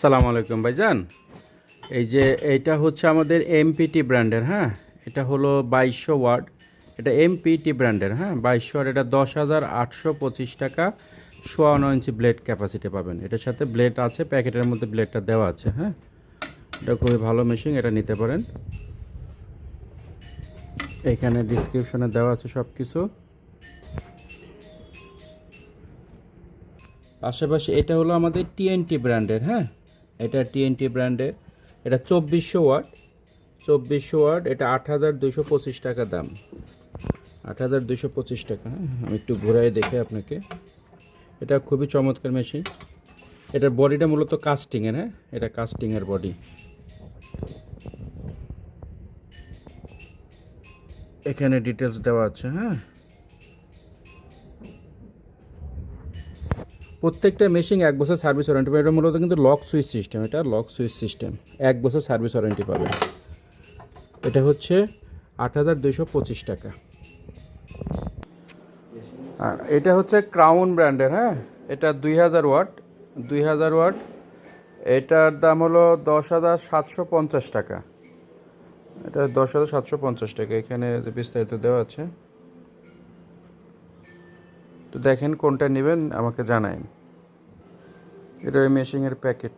সালামু আলাইকুম ভাইজান। এই যে এইটা হচ্ছে আমাদের এমপিটি ব্র্যান্ডের, হ্যাঁ। এটা হলো 2200 ওয়াট। এটা এমপিটি ব্র্যান্ডের, হ্যাঁ, 2200 ওয়াট। এটা 10,825 টাকা। 54 ইঞ্চি ব্লেড ক্যাপাসিটি পাবেন। এটার সাথে ব্লেড আছে, প্যাকেটের মধ্যে ব্লেডটা দেওয়া আছে, হ্যাঁ। এটা খুবই ভালো মেশিন, এটা নিতে পারেন। এখানে ডিসক্রিপশনে দেওয়া আছে সব কিছু। আশেপাশে এটা হলো আমাদের টিএনটি ব্র্যান্ডের, হ্যাঁ। এটা টিএনটি ব্র্যান্ডের। এটা 2400 ওয়াট। 2400 ওয়াট। এটা 8,225 টাকা দাম। 8,225 টাকা, হ্যাঁ। আমি একটু ঘুরাই দেখে আপনাকে। এটা খুবই চমৎকার মেশিন। এটার বডিটা মূলত কাস্টিংয়ের, হ্যাঁ। এটা কাস্টিংয়ের বডি। এখানে ডিটেলস দেওয়া আছে, হ্যাঁ। প্রত্যেকটা মেশিন 1 বছর সার্ভিস ওয়ারেন্টি পাবে। এটা মূলত কিন্তু লক সুইচ সিস্টেম, এটা লক সুইচ সিস্টেম। 1 বছর সার্ভিস ওয়ারেন্টি পাবে। এটা হচ্ছে 8,225 টাকা। আর এটা হচ্ছে ক্রাউন ব্র্যান্ডের, হ্যাঁ। এটা 2000 ওয়াট। 2000 ওয়াট। এটার দাম হলো 10,750 টাকা। এটা 10,750 টাকা। এখানে বিস্তারিত দেওয়া আছে। তো দেখেন কোনটা নেবেন, আমাকে জানাবেন। এটা ওই মেশিনের প্যাকেট।